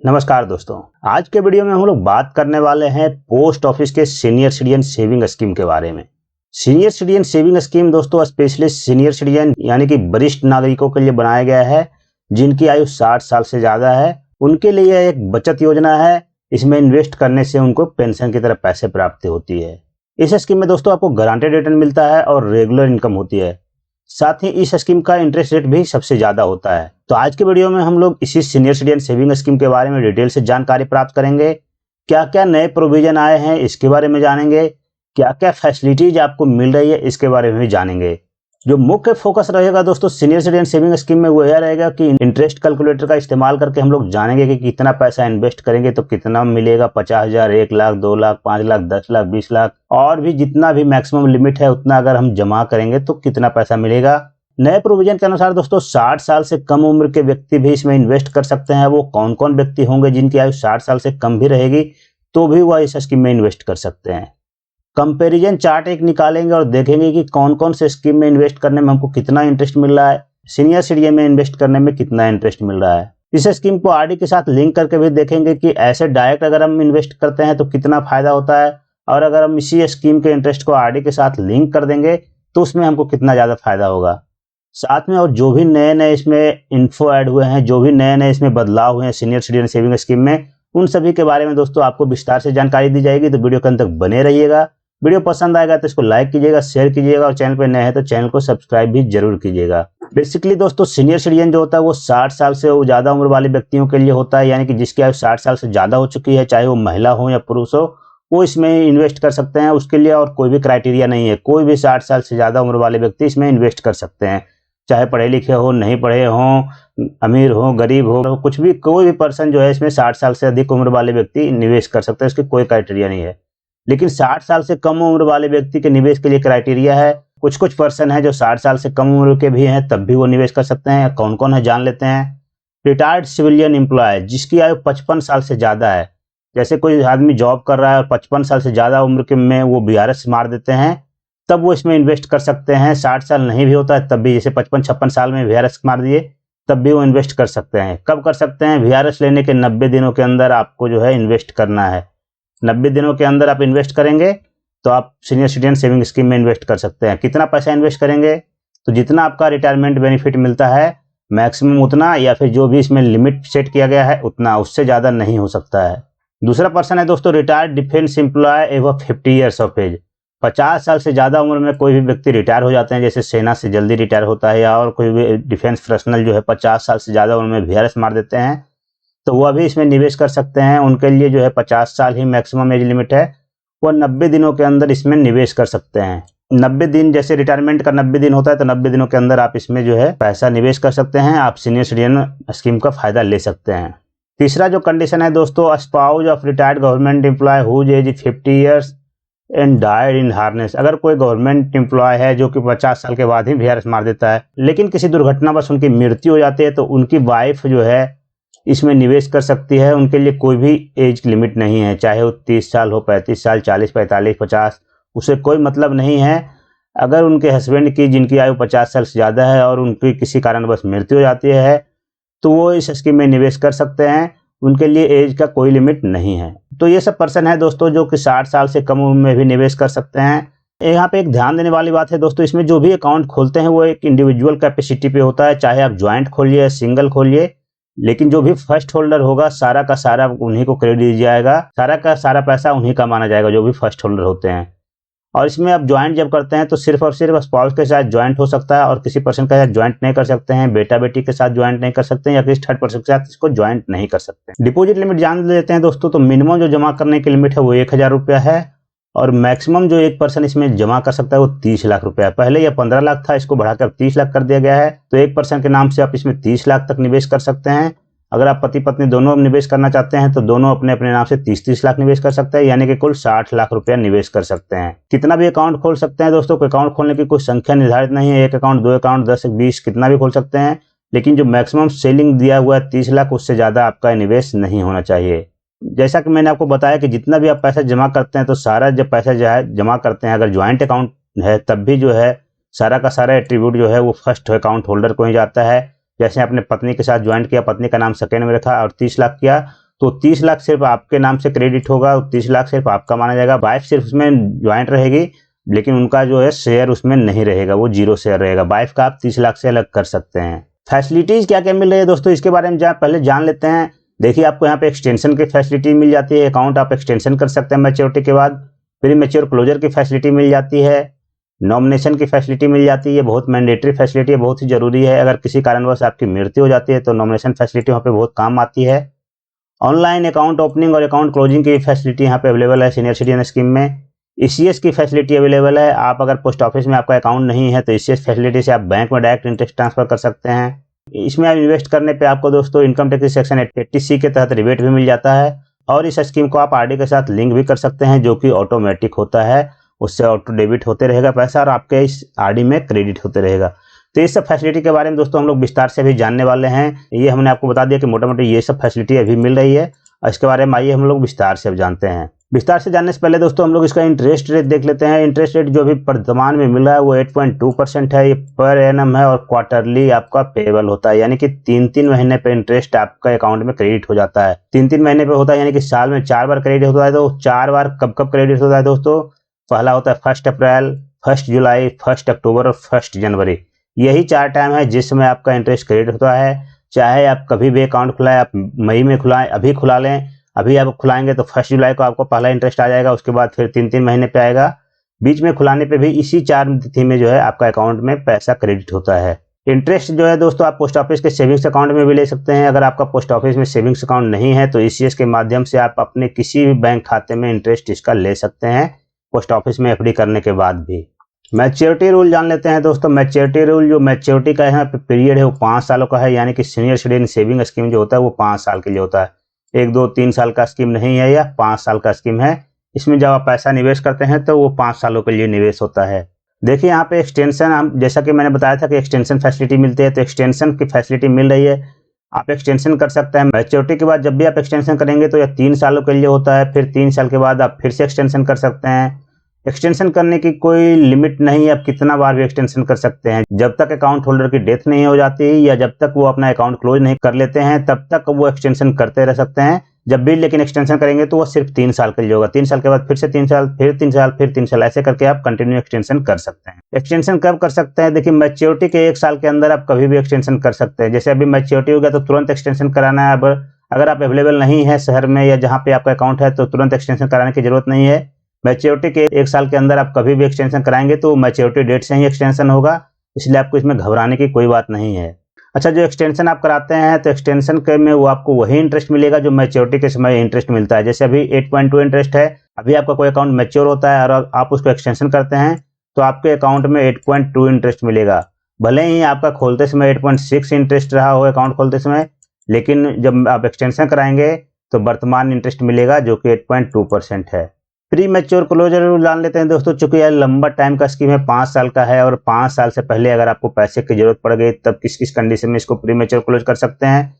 नमस्कार दोस्तों, आज के वीडियो में हम लोग बात करने वाले हैं पोस्ट ऑफिस के सीनियर सिटीजन सेविंग स्कीम के बारे में। सीनियर सिटीजन सेविंग स्कीम दोस्तों स्पेशली सीनियर सिटीजन यानी कि वरिष्ठ नागरिकों के लिए बनाया गया है जिनकी आयु 60 साल से ज्यादा है। उनके लिए यह एक बचत योजना है। इसमें इन्वेस्ट करने से उनको पेंशन की तरह पैसे प्राप्त होती है। इस स्कीम में दोस्तों आपको गारंटेड रिटर्न मिलता है और रेगुलर इनकम होती है। साथ ही इस स्कीम का इंटरेस्ट रेट भी सबसे ज्यादा होता है। तो आज के वीडियो में हम लोग इसी सीनियर सिटीजन सेविंग स्कीम के बारे में डिटेल से जानकारी प्राप्त करेंगे। क्या क्या नए प्रोविजन आए हैं इसके बारे में जानेंगे, क्या क्या फैसिलिटीज आपको मिल रही है इसके बारे में भी जानेंगे। जो मुख्य फोकस रहेगा दोस्तों सीनियर सिटीजन सेविंग स्कीम में वो यह रहेगा कि इंटरेस्ट कैलकुलेटर का इस्तेमाल करके हम लोग जानेंगे कि कितना पैसा इन्वेस्ट करेंगे तो कितना मिलेगा। 50,000, 1 लाख, 2 लाख, 5 लाख, 10 लाख, 20 लाख और भी जितना भी मैक्सिमम लिमिट है उतना अगर हम जमा करेंगे तो कितना पैसा मिलेगा। नए प्रोविजन के अनुसार दोस्तों 60 साल से कम उम्र के व्यक्ति भी इसमें इन्वेस्ट कर सकते हैं। वो कौन कौन व्यक्ति होंगे जिनकी आयु 60 साल से कम भी रहेगी तो भी वह इस स्कीम में इन्वेस्ट कर सकते हैं। कंपैरिजन चार्ट एक निकालेंगे और देखेंगे कि कौन कौन से स्कीम में इन्वेस्ट करने में हमको कितना इंटरेस्ट मिल रहा है, सीनियर सिटीजन में इन्वेस्ट करने में कितना इंटरेस्ट मिल रहा है। इस स्कीम को आरडी के साथ लिंक करके भी देखेंगे कि ऐसे डायरेक्ट अगर हम इन्वेस्ट करते हैं तो कितना फायदा होता है और अगर हम इसी स्कीम के इंटरेस्ट को आरडी के साथ लिंक कर देंगे तो उसमें हमको कितना ज्यादा फायदा होगा। साथ में और जो भी नए नए इसमें इन्फो ऐड हुए हैं, जो भी नए नए इसमें बदलाव हुए हैं सीनियर सिटीजन सेविंग स्कीम में, उन सभी के बारे में दोस्तों आपको विस्तार से जानकारी दी जाएगी। तो वीडियो के अंत तक बने रहिएगा। वीडियो पसंद आएगा तो इसको लाइक कीजिएगा, शेयर कीजिएगा और चैनल पे नए हैं तो चैनल को सब्सक्राइब भी जरूर कीजिएगा। बेसिकली दोस्तों सीनियर सिटीजन जो होता है वो 60 साल से ज्यादा उम्र वाले व्यक्तियों के लिए होता है, यानी कि जिसकी आयु 60 साल से ज्यादा हो चुकी है, चाहे वो महिला हो या पुरुष हो, वो इसमें इन्वेस्ट कर सकते हैं। उसके लिए और कोई भी क्राइटेरिया नहीं है, कोई भी 60 साल से ज्यादा उम्र वाले व्यक्ति इसमें इन्वेस्ट कर सकते हैं। चाहे पढ़े लिखे हो, नहीं पढ़े हो, अमीर हो, गरीब हो, कुछ भी कोई भी पर्सन जो है इसमें 60 साल से अधिक उम्र वाले व्यक्ति निवेश कर सकते हैं। इसके कोई क्राइटेरिया नहीं है। लेकिन 60 साल से कम उम्र वाले व्यक्ति के निवेश के लिए क्राइटेरिया है। कुछ पर्सन है जो 60 साल से कम उम्र के भी हैं तब भी वो निवेश कर सकते हैं। कौन कौन है जान लेते हैं। रिटायर्ड सिविलियन एम्प्लॉय जिसकी आयु 55 साल से ज्यादा है, जैसे कोई आदमी जॉब कर रहा है और 55 साल से ज्यादा उम्र के में वो वीआरएस मार देते हैं तब वो इसमें इन्वेस्ट कर सकते हैं। 60 साल नहीं भी होता है तब भी, जैसे 55-56 साल में वीआरएस मार दिए तब भी वो इन्वेस्ट कर सकते हैं। कब कर सकते हैं? वीआरएस लेने के 90 दिनों के अंदर आपको जो है इन्वेस्ट करना है। 90 दिनों के अंदर आप इन्वेस्ट करेंगे तो आप सीनियर सिटीजन सेविंग स्कीम में इन्वेस्ट कर सकते हैं। कितना पैसा इन्वेस्ट करेंगे? तो जितना आपका रिटायरमेंट बेनिफिट मिलता है मैक्सिमम उतना, या फिर जो भी इसमें लिमिट सेट किया गया है उतना, उससे ज्यादा नहीं हो सकता है। दूसरा पर्सन है दोस्तों retired defence employ above 50 years of age. 50 साल से ज्यादा उम्र में कोई भी व्यक्ति रिटायर हो जाते हैं, जैसे सेना से जल्दी रिटायर होता है या और कोई भी डिफेंस पर्सनल जो है 50 साल से ज्यादा उम्र में वीआरएस मार देते हैं तो वह भी इसमें निवेश कर सकते हैं। उनके लिए जो है 50 साल ही मैक्सिमम एज लिमिट है। वह 90 दिनों के अंदर इसमें निवेश कर सकते हैं। 90 दिन, जैसे रिटायरमेंट का 90 दिन होता है तो 90 दिनों के अंदर आप इसमें जो है पैसा निवेश कर सकते हैं। आप सीनियर सिटीजन स्कीम का फायदा ले सकते हैं। तीसरा जो कंडीशन है दोस्तों, spouse of retired government employ whose age 50 years and died in harness. अगर कोई गवर्नमेंट एम्प्लॉय है जो कि 50 साल के बाद ही वीआरएस मार देता है लेकिन किसी दुर्घटनावश उनकी मृत्यु हो जाती है तो उनकी वाइफ जो है इसमें निवेश कर सकती है। उनके लिए कोई भी एज लिमिट नहीं है, चाहे वो 30 साल हो, 35 साल, 40, 45, 50, उसे कोई मतलब नहीं है। अगर उनके हस्बैंड की जिनकी आयु 50 साल से ज़्यादा है और उनकी किसी कारणवश मृत्यु हो जाती है तो वो इस स्कीम में निवेश कर सकते हैं। उनके लिए एज का कोई लिमिट नहीं है। तो ये सब पर्सन है दोस्तों जो कि 60 साल से कम उम्र में भी निवेश कर सकते हैं। यहाँ पे एक ध्यान देने वाली बात है दोस्तों, इसमें जो भी अकाउंट खोलते हैं वो एक इंडिविजुअल कैपेसिटी पे होता है, चाहे आप ज्वाइंट खोलिए या सिंगल खोलिए, लेकिन जो भी फर्स्ट होल्डर होगा सारा का सारा उन्हीं को क्रेडिट दिया जाएगा, सारा का सारा पैसा उन्हीं का माना जाएगा जो भी फर्स्ट होल्डर होते हैं। और इसमें आप ज्वाइंट जब करते हैं तो सिर्फ और सिर्फ स्पाउस के साथ ज्वाइंट हो सकता है और किसी पर्सन के साथ ज्वाइंट नहीं कर सकते हैं, बेटा बेटी के साथ ज्वाइंट नहीं कर सकते हैं या किसी थर्ड पर्सन के साथ इसको ज्वाइंट नहीं कर सकते। डिपॉजिट लिमिट जान लेते हैं दोस्तों। तो मिनिमम जो जमा करने की लिमिट है वो 1000 रुपया है और मैक्सिमम जो एक पर्सन इसमें जमा कर सकता है वो 30 लाख रुपया। पहले यह 15 लाख था, इसको बढ़ाकर 30 लाख कर दिया गया है। तो एक पर्सन के नाम से आप इसमें 30 लाख तक निवेश कर सकते हैं। अगर आप पति पत्नी दोनों निवेश करना चाहते हैं तो दोनों अपने अपने नाम से 30-30 लाख निवेश कर सकते हैं, यानी कि कुल 60 लाख रुपया निवेश कर सकते हैं। कितना भी अकाउंट खोल सकते हैं दोस्तों। अकाउंट खोलने की कोई संख्या निर्धारित नहीं है, 1 अकाउंट, 2 अकाउंट, 10, 20 कितना भी खोल सकते हैं, लेकिन जो मैक्सिमम सेलिंग दिया हुआ है 30 लाख, उससे ज्यादा आपका निवेश नहीं होना चाहिए। जैसा कि मैंने आपको बताया कि जितना भी आप पैसा जमा करते हैं तो सारा जब पैसा जो है जमा करते हैं, अगर ज्वाइंट अकाउंट है तब भी जो है सारा का सारा एट्रीब्यूट जो है वो फर्स्ट अकाउंट होल्डर को ही जाता है। जैसे आपने पत्नी के साथ ज्वाइंट किया, पत्नी का नाम सेकेंड में रखा और 30 लाख किया तो 30 लाख सिर्फ आपके नाम से क्रेडिट होगा, 30 लाख सिर्फ आपका माना जाएगा। वाइफ सिर्फ उसमें ज्वाइंट रहेगी, लेकिन उनका जो है शेयर उसमें नहीं रहेगा, वो 0 शेयर रहेगा। वाइफ का आप 30 लाख से अलग कर सकते हैं। फैसिलिटीज क्या क्या मिल रही है दोस्तों, इसके बारे में पहले जान लेते हैं। देखिए, आपको यहाँ पे एक्सटेंशन की फैसिलिटी मिल जाती है, अकाउंट आप एक्सटेंशन कर सकते हैं मैच्योरिटी के बाद। प्री मैच्योर क्लोजर की फैसिलिटी मिल जाती है, नॉमिनेशन की फैसिलिटी मिल जाती है, बहुत मैंडेटरी फैसिलिटी है, बहुत ही जरूरी है। अगर किसी कारणवश आपकी मृत्यु हो जाती है तो नॉमिनेशन फैसिलिटी वहाँ पे बहुत काम आती है। ऑनलाइन अकाउंट ओपनिंग और अकाउंट क्लोजिंग की फैसिलिटी यहाँ पे अवेलेबल है सीनियर सिटीजन स्कीम में। ईसीएस की फैसिलिटी अवेलेबल है। आप अगर पोस्ट ऑफिस में आपका अकाउंट नहीं है तो ईसीएस फैसिलिटी से आप बैंक में डायरेक्ट इंटरेस्ट ट्रांसफर कर सकते हैं। इसमें आप इन्वेस्ट करने पे आपको दोस्तों इनकम टैक्स सेक्शन 80C के तहत रिबेट भी मिल जाता है, और इस स्कीम को आप आरडी के साथ लिंक भी कर सकते हैं, जो कि ऑटोमेटिक होता है। उससे ऑटो डेबिट होते रहेगा पैसा और आपके इस आरडी में क्रेडिट होते रहेगा। तो इस सब फैसिलिटी के बारे में दोस्तों हम लोग विस्तार से भी जानने वाले हैं। ये हमने आपको बता दिया कि मोटा मोटी ये सब फैसिलिटी अभी मिल रही है, और इसके बारे में आइए हम लोग विस्तार से जानते हैं। विस्तार से जानने से पहले दोस्तों हम लोग इसका इंटरेस्ट रेट देख लेते हैं। इंटरेस्ट रेट जो अभी वर्तमान में मिल रहा है वो 8.2% है। ये पर एनम है और क्वार्टरली आपका पेबल होता है, यानी कि 3-3 महीने पे इंटरेस्ट आपका अकाउंट में क्रेडिट हो जाता है। 3-3 महीने पे होता है, यानी कि साल में 4 बार क्रेडिट होता है। तो 4 बार कब कब क्रेडिट होता है दोस्तों? पहला होता है 1 अप्रैल, 1 जुलाई, 1 अक्टूबर और 1 जनवरी। यही 4 टाइम है जिसमें आपका इंटरेस्ट क्रेडिट होता है। चाहे आप कभी भी अकाउंट खुलाएं, आप मई में खुलाएं, अभी खुला लें, अभी आप खुलाएंगे तो 1 जुलाई को आपको पहला इंटरेस्ट आ जाएगा, उसके बाद फिर 3-3 महीने पे आएगा। बीच में खुलाने पे भी इसी 4 तिथि में जो है आपका अकाउंट में पैसा क्रेडिट होता है। इंटरेस्ट जो है दोस्तों आप पोस्ट ऑफिस के सेविंग्स अकाउंट में भी ले सकते हैं। अगर आपका पोस्ट ऑफिस में सेविंग्स अकाउंट नहीं है तो ईसीएस के माध्यम से आप अपने किसी भी बैंक खाते में इंटरेस्ट इसका ले सकते हैं, पोस्ट ऑफिस में एफडी करने के बाद भी। मैच्योरिटी रूल जान लेते हैं दोस्तों। मैच्योरिटी रूल, जो मैच्योरिटी का यहाँ पे पीरियड है वो 5 सालों का है, यानी कि सीनियर सिटीजन सेविंग स्कीम जो होता है वो 5 साल के लिए होता है। 1, 2, 3 साल का स्कीम नहीं है, यह 5 साल का स्कीम है। इसमें जब आप पैसा निवेश करते हैं तो वो 5 सालों के लिए निवेश होता है। देखिए यहाँ पे एक्सटेंशन, हम जैसा कि मैंने बताया था कि एक्सटेंशन फैसिलिटी मिलती है, तो एक्सटेंशन की फैसिलिटी मिल रही है। आप एक्सटेंशन कर सकते हैं मैच्योरिटी के बाद। जब भी आप एक्सटेंशन करेंगे तो यह 3 सालों के लिए होता है, फिर 3 साल के बाद आप फिर से एक्सटेंशन कर सकते हैं। एक्सटेंशन करने की कोई लिमिट नहीं है, आप कितना बार भी एक्सटेंशन कर सकते हैं। जब तक अकाउंट होल्डर की डेथ नहीं हो जाती या जब तक वो अपना अकाउंट क्लोज नहीं कर लेते हैं तब तक वो एक्सटेंशन करते रह सकते हैं। जब भी लेकिन एक्सटेंशन करेंगे तो वो सिर्फ 3 साल के लिए होगा। 3 साल के बाद फिर से 3 साल, फिर 3 साल, फिर 3 साल, ऐसे करके आप कंटिन्यू एक्सटेंशन कर सकते हैं। एक्सटेंशन कब कर सकते हैं? देखिए, मैच्योरिटी के 1 साल के अंदर आप कभी भी एक्सटेंशन कर सकते हैं। जैसे अभी मैच्योरिटी हो गया तो तुरंत एक्सटेंशन कराना है। अब अगर आप अवेलेबल नहीं है शहर में या जहाँ पे आपका अकाउंट है तो तुरंत एक्सटेंशन कराने की जरूरत नहीं है। मैच्योरिटी के 1 साल के अंदर आप कभी भी एक्सटेंशन कराएंगे तो मैच्योरिटी डेट से ही एक्सटेंशन होगा, इसलिए आपको इसमें घबराने की कोई बात नहीं है। अच्छा, जो एक्सटेंशन आप कराते हैं तो एक्सटेंशन के में वो आपको वही इंटरेस्ट मिलेगा जो मैच्योरिटी के समय इंटरेस्ट मिलता है। जैसे अभी 8.2 इंटरेस्ट है, अभी आपका कोई अकाउंट मैच्योर होता है और आप उसको एक्सटेंशन करते हैं तो आपके अकाउंट में 8.2 इंटरेस्ट मिलेगा। भले ही आपका खोलते समय 8.6 इंटरेस्ट रहा हो अकाउंट खोलते समय, लेकिन जब आप एक्सटेंशन कराएंगे तो वर्तमान इंटरेस्ट मिलेगा जो कि 8.2% है। प्री मैच्योर क्लोजर जान लेते हैं दोस्तों। चूंकि यह लंबा टाइम का स्कीम है, 5 साल का है, और 5 साल से पहले अगर आपको पैसे की जरूरत पड़ गई तब किस किस कंडीशन में इसको प्री मैच्योर क्लोज कर सकते हैं।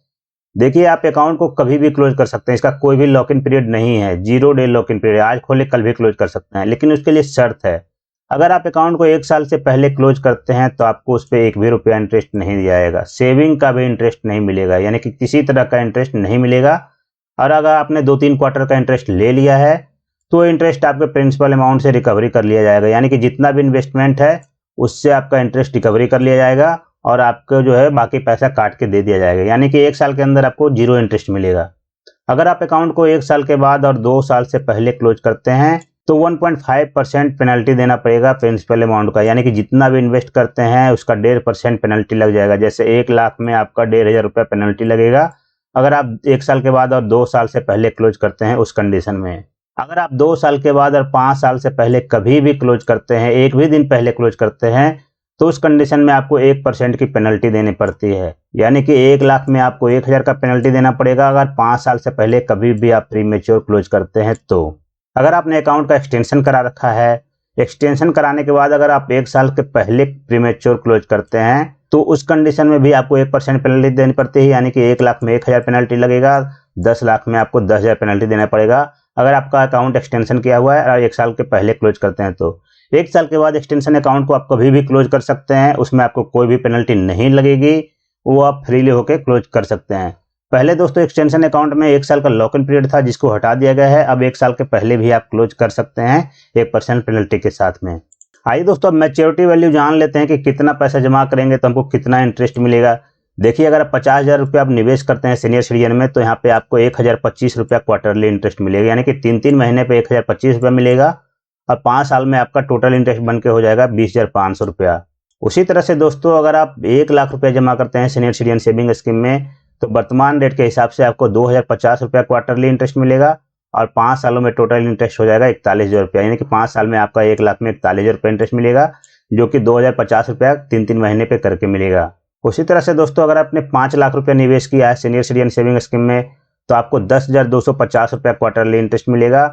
देखिए, आप अकाउंट को कभी भी क्लोज कर सकते हैं, इसका कोई भी लॉक इन पीरियड नहीं है। 0 डे लॉक इन पीरियड, आज खोले कल भी क्लोज कर सकते हैं, लेकिन उसके लिए शर्त है। अगर आप अकाउंट को 1 साल से पहले क्लोज करते हैं तो आपको उस पर 1 भी रुपया इंटरेस्ट नहीं दिया जाएगा, सेविंग का भी इंटरेस्ट नहीं मिलेगा, यानी कि किसी तरह का इंटरेस्ट नहीं मिलेगा। और अगर आपने 2-3 क्वार्टर का इंटरेस्ट ले लिया है तो इंटरेस्ट आपके प्रिंसिपल अमाउंट से रिकवरी कर लिया जाएगा, यानी कि जितना भी इन्वेस्टमेंट है उससे आपका इंटरेस्ट रिकवरी कर लिया जाएगा और आपको जो है बाकी पैसा काट के दे दिया जाएगा, यानी कि 1 साल के अंदर आपको 0 इंटरेस्ट मिलेगा। अगर आप अकाउंट को 1 साल के बाद और 2 साल से पहले क्लोज करते हैं तो 1.5% पेनल्टी देना पड़ेगा प्रिंसिपल अमाउंट का, यानी कि जितना भी इन्वेस्ट करते हैं उसका 1.5% पेनल्टी लग जाएगा। जैसे 1 लाख में आपका 1,500 रुपया पेनल्टी लगेगा अगर आप 1 साल के बाद और 2 साल से पहले क्लोज करते हैं उस कंडीशन में। अगर आप 2 साल के बाद और 5 साल से पहले कभी भी क्लोज करते हैं, 1 भी दिन पहले क्लोज करते हैं, तो उस कंडीशन में आपको 1% की पेनल्टी देनी पड़ती है, यानी कि 1 लाख में आपको 1,000 का पेनल्टी देना पड़ेगा अगर 5 साल से पहले कभी भी आप प्री मैच्योर क्लोज करते हैं तो। अगर आपने अकाउंट का एक्सटेंशन करा रखा है, एक्सटेंशन कराने के बाद अगर आप 1 साल के पहले प्री मैच्योर क्लोज करते हैं तो उस कंडीशन में भी आपको 1% पेनल्टी देनी पड़ती है, यानी कि 1 लाख में 1,000 पेनल्टी लगेगा, 10 लाख में आपको 10,000 पेनल्टी देना पड़ेगा अगर आपका अकाउंट एक्सटेंशन किया हुआ है और 1 साल के पहले क्लोज करते हैं तो। 1 साल के बाद एक्सटेंशन अकाउंट को आप कभी भी क्लोज कर सकते हैं, उसमें आपको कोई भी पेनल्टी नहीं लगेगी, वो आप फ्रीली होकर क्लोज कर सकते हैं। पहले दोस्तों एक्सटेंशन अकाउंट में 1 साल का लॉक इन पीरियड था, जिसको हटा दिया गया है। अब 1 साल के पहले भी आप क्लोज कर सकते हैं 1% पेनल्टी के साथ में। आइए दोस्तों अब मैच्योरिटी वैल्यू जान लेते हैं कि कितना पैसा जमा करेंगे तो हमको कितना इंटरेस्ट मिलेगा। देखिए, अगर आप 50,000 रुपये आप निवेश करते हैं सीनियर सिटीजन में, तो यहाँ पे आपको 1025 रुपया क्वार्टरली इंटरेस्ट मिलेगा, यानी कि 3-3 महीने पे 1025 रुपया मिलेगा और 5 साल में आपका टोटल इंटरेस्ट बन के हो जाएगा 20,500 रुपया। उसी तरह से दोस्तों अगर आप 1 लाख रुपया जमा करते हैं सीनियर सिटीजन सेविंग स्कीम में, तो वर्तमान रेट के हिसाब से आपको 2,050 रुपया क्वार्टरली इंटरेस्ट मिलेगा और 5 सालों में टोटल इंटरेस्ट हो जाएगा 41,000 रुपया, यानी कि 5 साल में आपका 1 लाख में 41,000 रुपया इंटरेस्ट मिलेगा, जो कि 2,050 रुपया 3-3 महीने पे करके मिलेगा। उसी तरह से दोस्तों अगर आपने 5 लाख रुपया निवेश किया है सीनियर सिटीजन सेविंग स्कीम में, तो आपको 10,250 रुपया क्वार्टरली इंटरेस्ट मिलेगा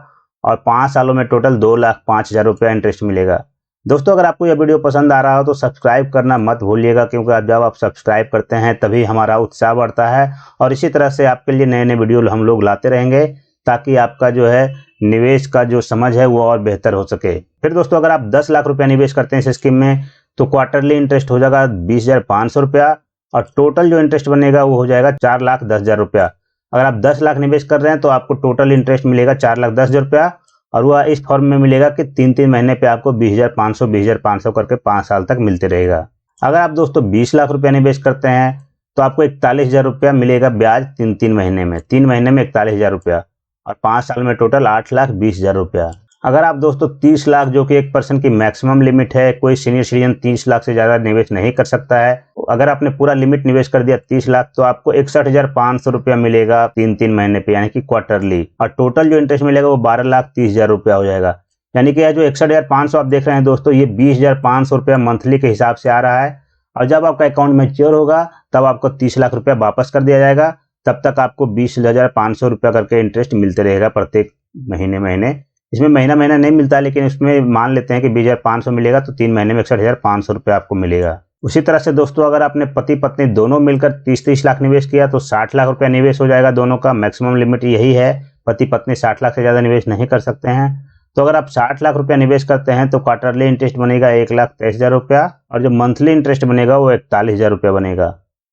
और 5 सालों में टोटल 2,05,000 रुपया इंटरेस्ट मिलेगा। दोस्तों अगर आपको यह वीडियो पसंद आ रहा हो तो सब्सक्राइब करना मत भूलिएगा, क्योंकि जब आप सब्सक्राइब करते हैं तभी हमारा उत्साह बढ़ता है और इसी तरह से आपके लिए नए नए वीडियो हम लोग लाते रहेंगे, ताकि आपका जो है निवेश का जो समझ है वो और बेहतर हो सके। फिर दोस्तों अगर आप 10 लाख रुपया निवेश करते हैं इस स्कीम में, तो क्वार्टरली इंटरेस्ट हो जाएगा 20,500 रुपया और टोटल जो इंटरेस्ट बनेगा वो हो जाएगा 4,10,000 रुपया। अगर आप 10 लाख निवेश कर रहे हैं तो आपको टोटल इंटरेस्ट मिलेगा 4,10,000 रुपया और वह इस फॉर्म में मिलेगा कि 3-3 महीने पे आपको 20,500 करके 5 साल तक मिलते रहेगा। अगर आप दोस्तों 20 लाख रुपया निवेश करते हैं तो आपको 41,000 रुपया मिलेगा ब्याज 3-3 महीने में, 3 महीने में 41,000 रुपया और 5 साल में टोटल 8,20,000 रुपया। अगर आप दोस्तों 30 लाख, जो कि 1% की मैक्सिमम लिमिट है, कोई सीनियर सिटीजन 30 लाख से ज़्यादा निवेश नहीं कर सकता है, अगर आपने पूरा लिमिट निवेश कर दिया 30 लाख, तो आपको 61,500 रुपया मिलेगा 3-3 महीने पे, यानी कि क्वार्टरली, और टोटल जो इंटरेस्ट मिलेगा वो 12,30,000 रुपया हो जाएगा। यानी कि यह जो 61,500 आप देख रहे हैं दोस्तों, ये 20,500 रुपया मंथली के हिसाब से आ रहा है और जब आपका अकाउंट मैच्योर होगा तब आपको 30 लाख रुपया वापस कर दिया जाएगा। तब तक आपको 20,500 रुपया करके इंटरेस्ट मिलते रहेगा प्रत्येक महीने। इसमें महीना नहीं मिलता, लेकिन इसमें मान लेते हैं कि 20,500 मिलेगा तो 3 महीने में 61,500 रुपया आपको मिलेगा। उसी तरह से दोस्तों अगर आपने पति पत्नी दोनों मिलकर 30-30 लाख निवेश किया तो 60 लाख रुपया निवेश हो जाएगा। दोनों का मैक्सिमम लिमिट यही है, पति पत्नी 60 लाख से ज़्यादा निवेश नहीं कर सकते हैं। तो अगर आप 60 लाख रुपया निवेश करते हैं तो क्वार्टरली इंटरेस्ट बनेगा 1,23,000 रुपया और जो मंथली इंटरेस्ट बनेगा वो 41,000 रुपया बनेगा।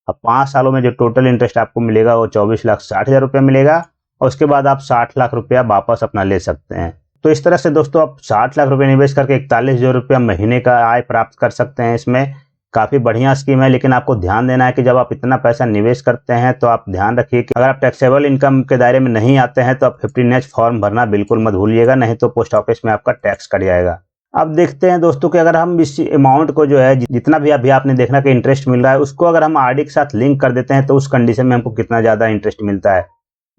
अब 5 सालों में जो टोटल इंटरेस्ट आपको मिलेगा वो 24,60,000 रुपया मिलेगा और उसके बाद आप 60 लाख रुपया वापस अपना ले सकते हैं। तो इस तरह से दोस्तों आप 60 लाख रुपए निवेश करके 41,000 रुपया महीने का आय प्राप्त कर सकते हैं। इसमें काफ़ी बढ़िया स्कीम है, लेकिन आपको ध्यान देना है कि जब आप इतना पैसा निवेश करते हैं तो आप ध्यान रखिए कि अगर आप टैक्सेबल इनकम के दायरे में नहीं आते हैं तो आप 15H फॉर्म भरना बिल्कुल मत भूलिएगा, नहीं तो पोस्ट ऑफिस में आपका टैक्स कट जाएगा। अब देखते हैं दोस्तों कि अगर हम इस अमाउंट को जो है जितना भी अभी आपने देखना कि इंटरेस्ट मिल रहा है, उसको अगर हम आरडी के साथ लिंक कर देते हैं तो उस कंडीशन में हमको कितना ज़्यादा इंटरेस्ट मिलता है।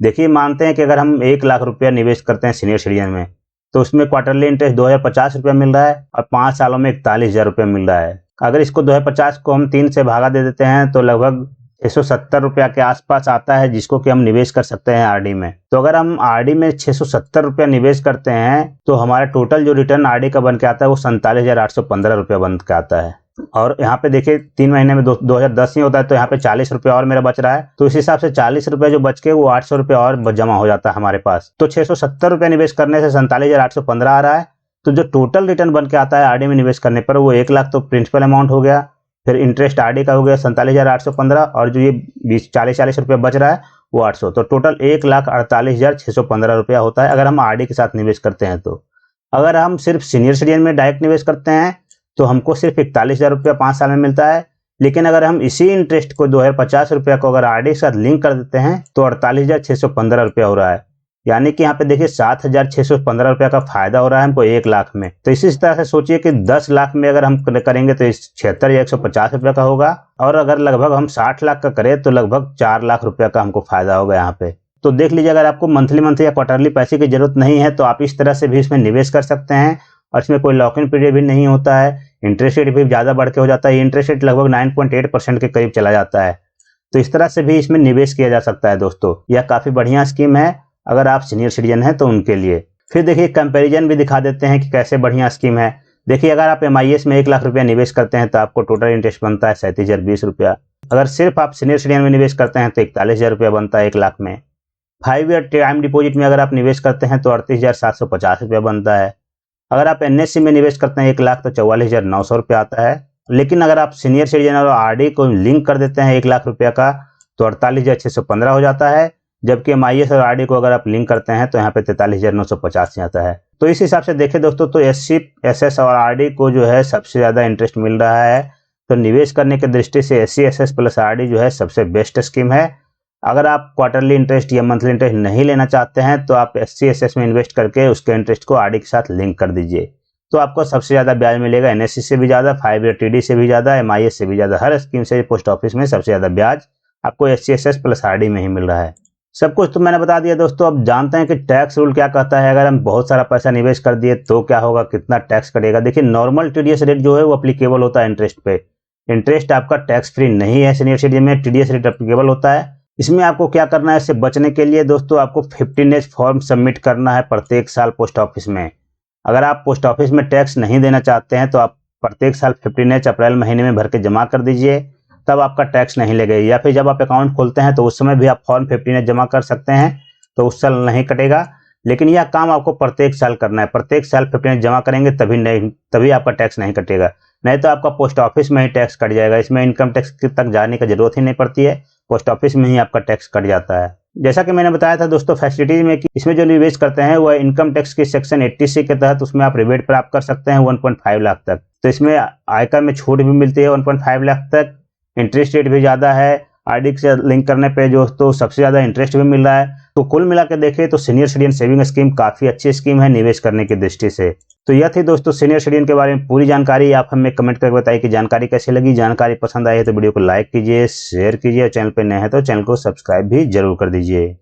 देखिए, मानते हैं कि अगर हम 1 लाख रुपया निवेश करते हैं सीनियर सिटीजन में, तो उसमें क्वार्टरली इंटरेस्ट 2,050 रुपया मिल रहा है और 5 सालों में 41,000 रुपया मिल रहा है। अगर इसको 2,050 को हम 3 से भागा दे देते हैं तो लगभग 670 रुपया के आसपास आता है, जिसको कि हम निवेश कर सकते हैं आरडी में। तो अगर हम आरडी में 670 रुपया निवेश करते हैं तो हमारा टोटल जो रिटर्न आरडी का बन के आता है वो 47,815 रुपया बन के आता है। और यहाँ पे देखिए 3 महीने में 2010 ही होता है, तो यहाँ पे 40 रुपया और मेरा बच रहा है, तो इस हिसाब से 40 रुपया जो बच के वो 800 रुपया और जमा हो जाता है हमारे पास। तो 670 रुपया निवेश करने से 47,815 आ रहा है। तो जो टोटल रिटर्न बन के आता है आरडी में निवेश करने पर वो 1 लाख तो प्रिंसिपल अमाउंट हो गया, फिर इंटरेस्ट आरडी का हो गया 47,815 और जो ये 40 रुपया बच रहा है वो 800, तो टोटल 1,48,615 रुपया होता है अगर हम आरडी के साथ निवेश करते हैं। तो अगर हम सिर्फ सीनियर सिटीजन में डायरेक्ट निवेश करते हैं तो हमको सिर्फ 41,000 रुपया 5 साल में मिलता है, लेकिन अगर हम इसी इंटरेस्ट को 2,050 रुपया को अगर आरडी के साथ लिंक कर देते हैं तो 48,615 रुपया हो रहा है। यानी कि यहाँ पे देखिए 7,615 रुपया का फायदा हो रहा है हमको 1 लाख में। तो इसी तरह से सोचिए कि 10 लाख में अगर हम करेंगे तो 76,150 रुपया का होगा, और अगर लगभग हम 60 लाख का करें तो लगभग 4 लाख रुपया का हमको फायदा होगा यहाँ पे। तो देख लीजिए, अगर आपको मंथली या क्वार्टरली पैसे की जरूरत नहीं है तो आप इस तरह से भी इसमें निवेश कर सकते हैं और इसमें कोई लॉक इन पीरियड भी नहीं होता है। इंटरेस्ट रेट भी ज़्यादा बढ़ के हो जाता है, इंटरेस्ट रेट लगभग 9.8% के करीब चला जाता है। तो इस तरह से भी इसमें निवेश किया जा सकता है दोस्तों। यह काफ़ी बढ़िया स्कीम है अगर आप सीनियर सिटीजन हैं तो उनके लिए। फिर देखिए कंपैरिजन भी दिखा देते हैं कि कैसे बढ़िया स्कीम है। देखिए, अगर आप MIS में 1 लाख रुपया निवेश करते हैं तो आपको टोटल इंटरेस्ट बनता है 37,020 रुपया। अगर सिर्फ आप सीनियर सिटीजन में निवेश करते हैं तो 41,000 रुपया बनता है 1 लाख में। 5 ईयर टाइम डिपॉजिट में अगर आप निवेश करते हैं तो 38,750 रुपया बनता है। अगर आप NSC में निवेश करते हैं 1 लाख तो 44,900 रुपया आता है। लेकिन अगर आप सीनियर सिटीजन और आरडी को लिंक कर देते हैं 1 लाख रुपया का, तो 48,615 हो जाता है, जबकि MIS और RD को अगर आप लिंक करते हैं तो यहाँ पे 43,950 आता है। तो इस हिसाब से देखें दोस्तों तो SC, SS और RD को जो है सबसे ज़्यादा इंटरेस्ट मिल रहा है। तो निवेश करने की दृष्टि से SC, SS प्लस RD जो है सबसे बेस्ट स्कीम है। अगर आप क्वार्टरली इंटरेस्ट या मंथली इंटरेस्ट नहीं लेना चाहते हैं तो आप SC, SS में इन्वेस्ट करके उसके इंटरेस्ट को RD के साथ लिंक कर दीजिए, तो आपको सबसे ज़्यादा ब्याज मिलेगा। NSE से भी ज़्यादा, 5 ईयर TD से भी ज़्यादा, MIS से भी ज़्यादा, हर स्कीम से पोस्ट ऑफिस में सबसे ज़्यादा ब्याज आपको SC, SS प्लस RD में ही मिल रहा है। सब कुछ तो मैंने बता दिया दोस्तों। अब जानते हैं कि टैक्स रूल क्या कहता है। अगर हम बहुत सारा पैसा निवेश कर दिए तो क्या होगा, कितना टैक्स कटेगा। देखिए नॉर्मल TDS रेट जो है वो अप्लीकेबल होता है इंटरेस्ट पे। इंटरेस्ट आपका टैक्स फ्री नहीं है। सीनियर सिटीजन में TDS रेट अप्लीकेबल होता है। इसमें आपको क्या करना है, इससे बचने के लिए दोस्तों आपको 15 फॉर्म सबमिट करना है प्रत्येक साल पोस्ट ऑफिस में। अगर आप पोस्ट ऑफिस में टैक्स नहीं देना चाहते हैं तो आप प्रत्येक साल 15 अप्रैल महीने में भर के जमा कर दीजिए, तब आपका टैक्स नहीं लगेगा। या फिर जब आप अकाउंट खोलते हैं तो उस समय भी आप फॉर्म 15 जमा कर सकते हैं, तो उस साल नहीं कटेगा। लेकिन यह काम आपको प्रत्येक साल करना है। प्रत्येक साल 15 जमा करेंगे तभी आपका टैक्स नहीं कटेगा, नहीं तो आपका पोस्ट ऑफिस में ही टैक्स कट जाएगा। इसमें इनकम टैक्स तक जाने की जरूरत ही नहीं पड़ती है, पोस्ट ऑफिस में ही आपका टैक्स कट जाता है। जैसा कि मैंने बताया था दोस्तों फैसिलिटीज में कि इसमें जो निवेश करते हैं वह इनकम टैक्स के सेक्शन 80C के तहत उसमें आप रिबेट प्राप्त कर सकते हैं 1.5 लाख तक। तो इसमें आयकर में छूट भी मिलती है 1.5 लाख तक। इंटरेस्ट रेट भी ज़्यादा है। RD से लिंक करने पे जो तो सबसे ज़्यादा इंटरेस्ट भी मिल रहा है। तो कुल मिला के देखें तो सीनियर सिटीजन सेविंग स्कीम काफ़ी अच्छी स्कीम है निवेश करने की दृष्टि से। तो यह थी दोस्तों सीनियर सिटीजन के बारे में पूरी जानकारी। आप हमें कमेंट करके बताइए कि जानकारी कैसी लगी। जानकारी पसंद आई है तो वीडियो को लाइक कीजिए, शेयर कीजिए और चैनल पर नए हैं तो चैनल को सब्सक्राइब भी जरूर कर दीजिए।